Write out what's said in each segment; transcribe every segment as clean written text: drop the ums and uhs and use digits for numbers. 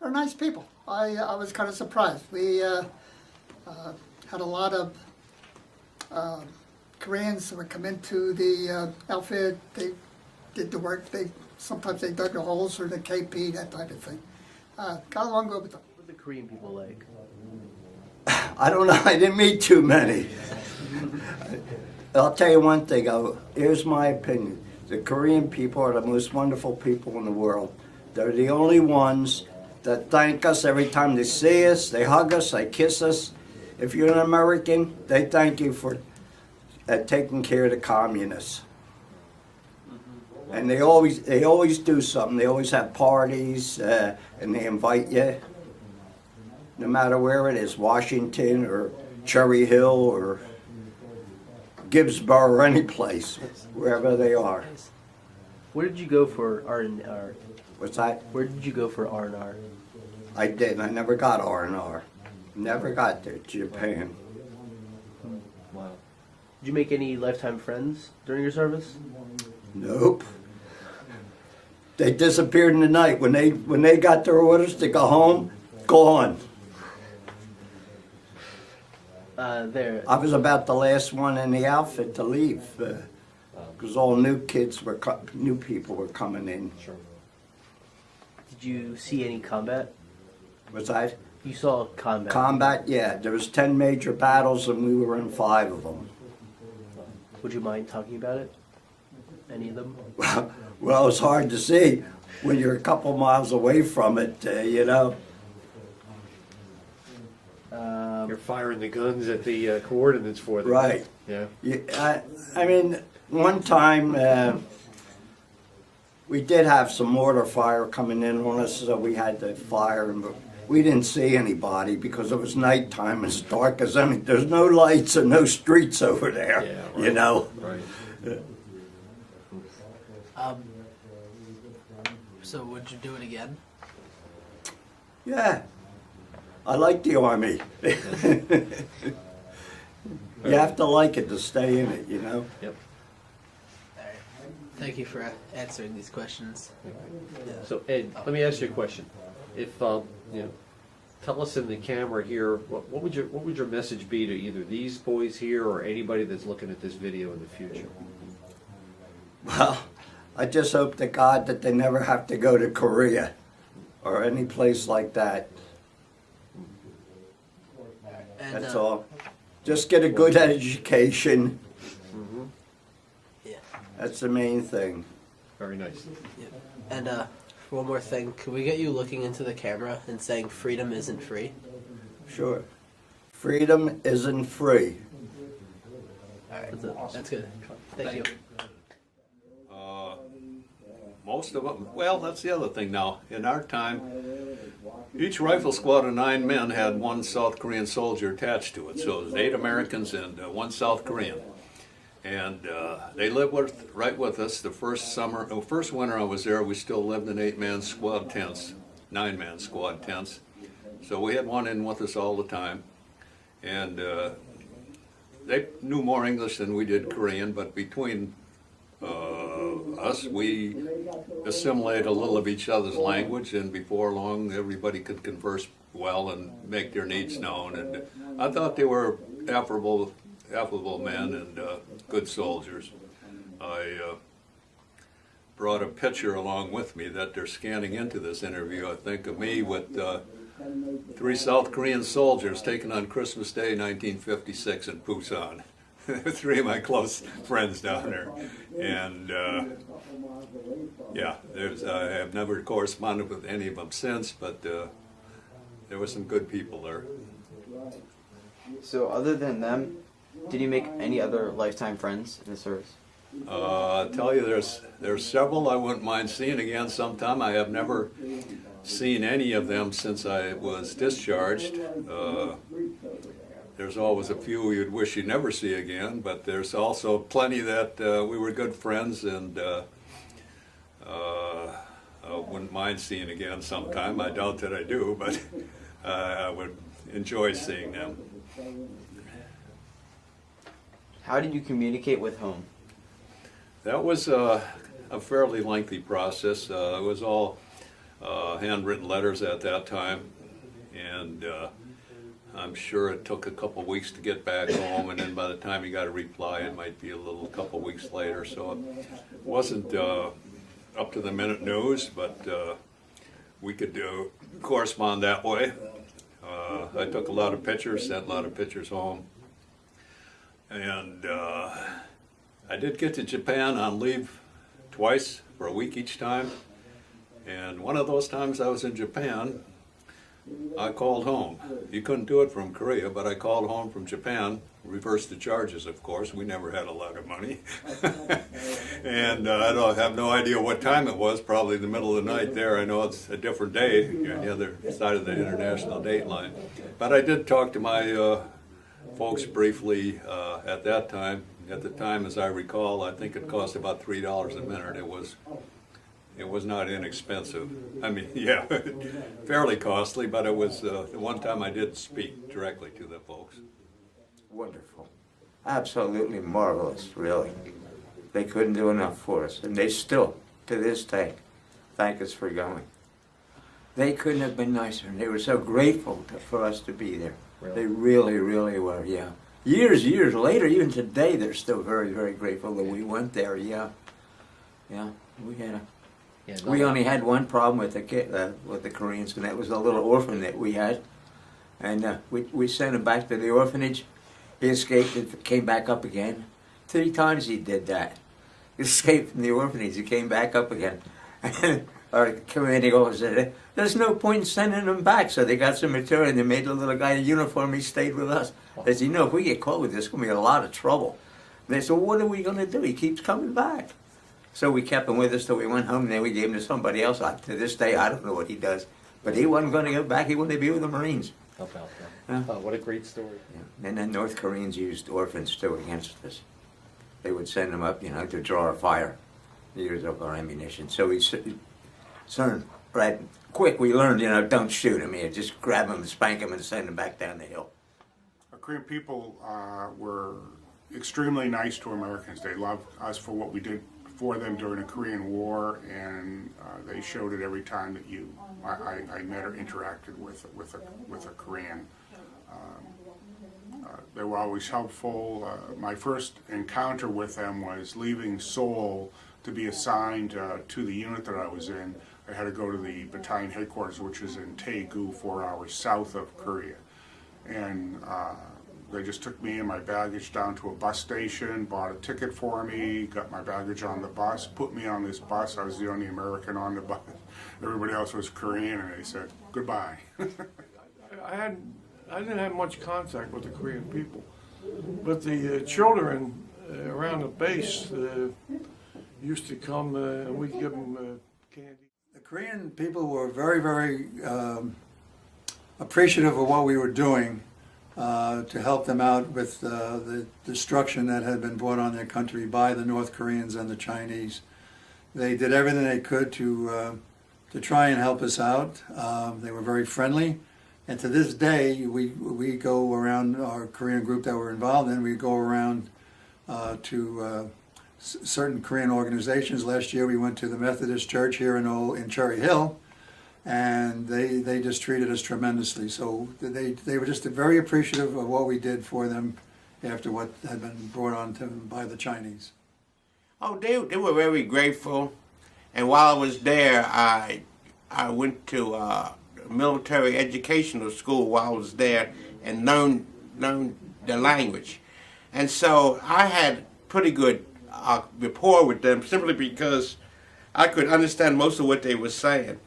They're nice people. I was kind of surprised. We had a lot of Koreans that would come into the outfit. They did the work. Sometimes they dug the holes or the KP, that type of thing. Got along good with them. What are the Korean people like? I don't know. I didn't meet too many. I'll tell you one thing. Here's my opinion. The Korean people are the most wonderful people in the world. They're the only ones that thank us every time they see us. They hug us. They kiss us. If you're an American, they thank you for taking care of the communists. And they always do something. They always have parties, and they invite you, no matter where it is, Washington or Cherry Hill or Gibbsboro or any place, wherever they are. Where did you go for R&R? What's that? Where did you go for R&R? I didn't. I never got R&R. Never got there, Japan. Wow. Did you make any lifetime friends during your service? Nope. They disappeared in the night. When they got their orders to go home, gone. There. I was about the last one in the outfit to leave, because all new people were coming in. Sure. Did you see any combat? Was that? You saw combat. Combat, yeah. There was 10 major battles, and we were in 5 of them. Would you mind talking about it? Any of them? Well, it's hard to see when you're a couple miles away from it, you know. You're firing the guns at the coordinates for them. Right. Yeah. I mean, one time we did have some mortar fire coming in on us, so we had to fire, but we didn't see anybody because it was nighttime, as dark as anything. There's no lights and no streets over there, Yeah, right. you know. Right. So would you do it again? Yeah, I like the Army. You have to like it to stay in it, you know. Yep. All right. Thank you for answering these questions. Yeah. So Ed, let me ask you a question. If you know, tell us in the camera here, what would your message be to either these boys here or anybody that's looking at this video in the future? Well, I just hope to God that they never have to go to Korea or any place like that. And, That's all. Just get a good education. Yeah. That's the main thing. Very nice. Yeah. And one more thing, can we get you looking into the camera and saying freedom isn't free? Sure. Freedom isn't free. All right. That's good. Thank you. Most of them, well, that's the other thing now. In our time, each rifle squad of 9 men had one South Korean soldier attached to it. So it was 8 Americans and 1 South Korean. And they lived right with us the first winter I was there. We still lived in 8-man squad tents, 9-man squad tents. So we had one in with us all the time. And they knew more English than we did Korean, but between us, we assimilate a little of each other's language, and before long everybody could converse well and make their needs known. And I thought they were affable men and good soldiers. I brought a picture along with me that they're scanning into this interview, I think, of me with 3 South Korean soldiers taken on Christmas Day 1956 in Busan. 3 of my close friends down there. And yeah, I have never corresponded with any of them since, but there were some good people there. So other than them, did you make any other lifetime friends in the service? I'll tell you, there's several I wouldn't mind seeing again sometime. I have never seen any of them since I was discharged. There's always a few you'd wish you'd never see again, but there's also plenty that we were good friends and I wouldn't mind seeing again sometime. I doubt that I do, but I would enjoy seeing them. How did you communicate with home? That was a fairly lengthy process. It was all handwritten letters at that time, and I'm sure it took a couple weeks to get back home, and then by the time you got a reply, it might be a couple weeks later. So it wasn't up to the minute news, but we could correspond that way. I took a lot of pictures, sent a lot of pictures home, and I did get to Japan on leave twice for a week each time. And one of those times I was in Japan, I called home. You couldn't do it from Korea, but I called home from Japan, reversed the charges, of course. We never had a lot of money. And I have no idea what time it was, probably the middle of the night there. I know it's a different day on the other side of the international date line. But I did talk to my folks briefly at that time. At the time, as I recall, I think it cost about $3 a minute. It was not inexpensive. I mean, yeah, fairly costly, but it was the one time I did speak directly to the folks. Wonderful. Absolutely marvelous, really. They couldn't do enough for us, and they still, to this day, thank us for going. They couldn't have been nicer, and they were so grateful for us to be there. Really? They really, really were, yeah. Years later, even today, they're still very, very grateful that we went there, yeah. Yeah, we only had one problem with the Koreans, and that was a little orphan that we had. And we sent him back to the orphanage. He escaped and came back up again. 3 times he did that. He escaped from the orphanage, he came back up again. And our committee officer said, there's no point in sending him back. So they got some material and they made the little guy in uniform, he stayed with us. They said, if we get caught with this, it's going to be a lot of trouble. They said, what are we going to do? He keeps coming back. So we kept him with us till we went home, and then we gave him to somebody else. To this day, I don't know what he does. But he wasn't going to go back. He wanted to be with the Marines. How about that? What a great story. Yeah. And then North Koreans used orphans, too, against us. They would send them up, to draw a fire, use up our ammunition. So we learned, right quick, we learned, don't shoot him. Just grab him, spank him, and send him back down the hill. Our Korean people were extremely nice to Americans. They loved us for what we did for them during the Korean War, and they showed it every time that I met or interacted with a Korean. They were always helpful. My first encounter with them was leaving Seoul to be assigned to the unit that I was in. I had to go to the battalion headquarters, which is in Daegu, 4 hours south of Korea. And they just took me and my baggage down to a bus station, bought a ticket for me, got my baggage on the bus, put me on this bus. I was the only American on the bus. Everybody else was Korean, and they said, goodbye. I didn't have much contact with the Korean people, but the children around the base used to come and we'd give them candy. The Korean people were very, very appreciative of what we were doing to help them out with the destruction that had been brought on their country by the North Koreans and the Chinese. They did everything they could to try and help us out. They were very friendly. And to this day, we go around, our Korean group that we're involved in, we go around to certain Korean organizations. Last year we went to the Methodist Church here in Cherry Hill, and they just treated us tremendously. So they were just very appreciative of what we did for them after what had been brought on to them by the Chinese. Oh, they were very grateful. And while I was there, I went to military educational school while I was there and learned the language. And so I had pretty good rapport with them simply because I could understand most of what they were saying.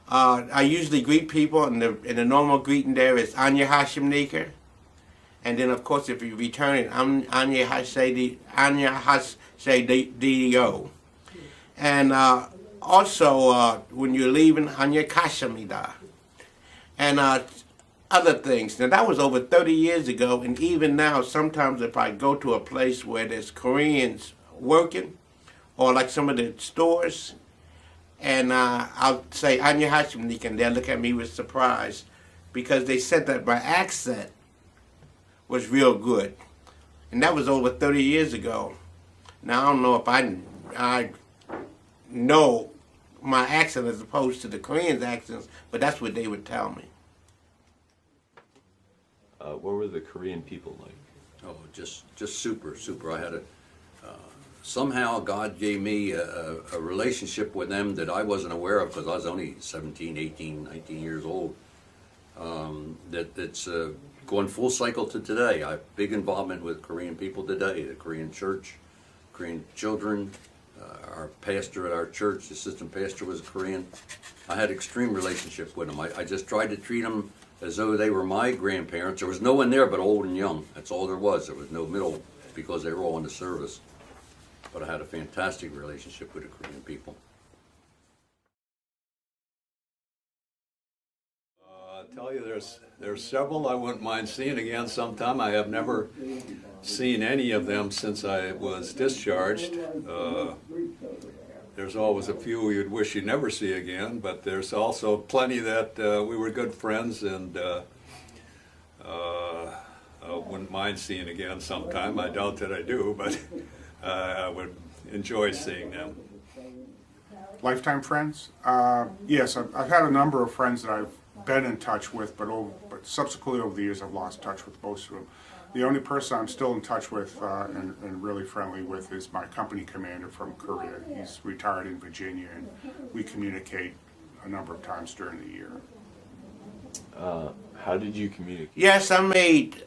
I usually greet people, and the normal greeting there is Anya Hashimnika. And then, of course, if you return it, Anya Hashimnika. And also, when you're leaving, Anya Kashamida. And other things. Now, that was over 30 years ago, and even now, sometimes if I go to a place where there's Koreans working, or like some of the stores, and I'll say, Anya Hashimnik, and they'll look at me with surprise, because they said that my accent was real good. And that was over 30 years ago. Now, I don't know if I know my accent as opposed to the Koreans' accents, but that's what they would tell me. What were the Korean people like? Oh, just super, super. I had somehow God gave me a relationship with them that I wasn't aware of because I was only 17, 18, 19 years old. That's going full cycle to today. I have big involvement with Korean people today, the Korean church, Korean children. Our pastor at our church, the assistant pastor, was Korean. I had extreme relationship with them. I just tried to treat them as though they were my grandparents. There was no one there but old and young. That's all there was. There was no middle because they were all in the service. But I had a fantastic relationship with the Korean people. I'll tell you, there's several I wouldn't mind seeing again sometime. I have never seen any of them since I was discharged. There's always a few you'd wish you'd never see again, but there's also plenty that we were good friends and I wouldn't mind seeing again sometime. I doubt that I do, but I would enjoy seeing them. Lifetime friends? Yes, I've had a number of friends that I've been in touch with, but subsequently over the years I've lost touch with most of them. The only person I'm still in touch with and really friendly with is my company commander from Korea. He's retired in Virginia, and we communicate a number of times during the year. How did you communicate? Yes, I made,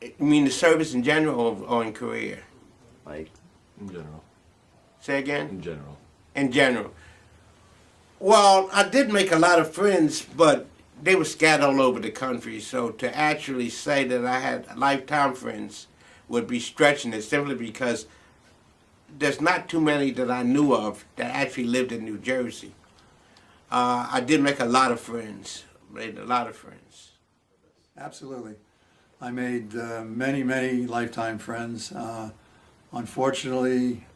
you mean the service in general or in Korea? Like, in general. Say again? In general. In general. Well, I did make a lot of friends, but they were scattered all over the country, so to actually say that I had lifetime friends would be stretching it simply because there's not too many that I knew of that actually lived in New Jersey. I did make a lot of friends, made a lot of friends. Absolutely. I made many, many lifetime friends. Unfortunately,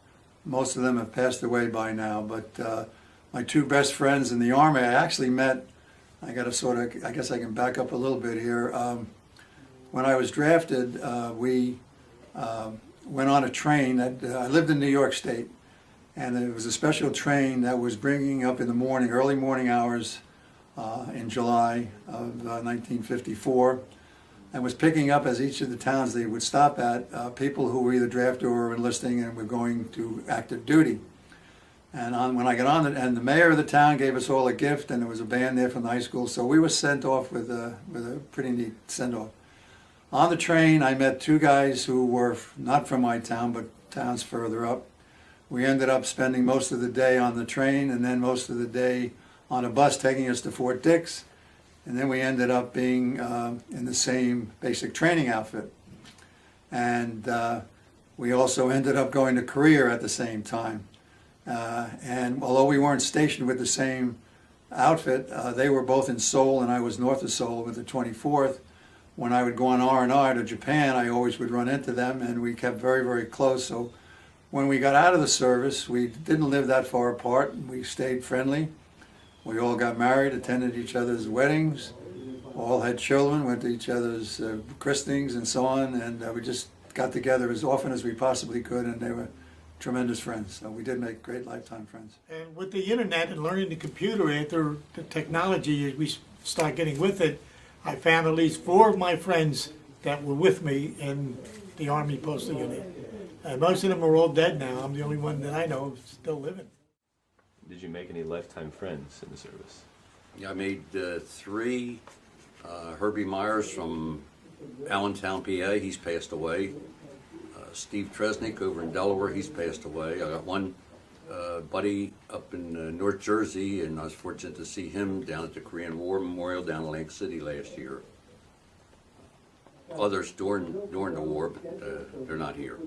most of them have passed away by now, but my two best friends in the Army I actually met. I got to sort of, I guess I can back up a little bit here. When I was drafted, we went on a train that, I lived in New York State, and it was a special train that was bringing up in the morning, early morning hours in July of 1954, and was picking up as each of the towns they would stop at, people who were either drafted or enlisting and were going to active duty. And when I got on, and the mayor of the town gave us all a gift, and there was a band there from the high school, so we were sent off with a pretty neat send-off. On the train, I met two guys who were not from my town, but towns further up. We ended up spending most of the day on the train, and then most of the day on a bus taking us to Fort Dix, and then we ended up being in the same basic training outfit. And we also ended up going to Korea at the same time. And although we weren't stationed with the same outfit, they were both in Seoul and I was north of Seoul with the 24th. When I would go on R&R to Japan, I always would run into them, and we kept very, very close. So when we got out of the service, we didn't live that far apart. We stayed friendly. We all got married, attended each other's weddings, all had children, went to each other's christenings and so on, and we just got together as often as we possibly could, and they were tremendous friends. So we did make great lifetime friends. And with the internet and learning the computer after the technology as we start getting with it, I found at least 4 of my friends that were with me in the Army postal unit. And most of them are all dead now. I'm the only one that I know still living. Did you make any lifetime friends in the service? Yeah, I made 3. Herbie Myers from Allentown, PA, he's passed away. Steve Tresnick over in Delaware, he's passed away. I got one buddy up in North Jersey, and I was fortunate to see him down at the Korean War Memorial down in Atlantic City last year. Others during the war, but they're not here.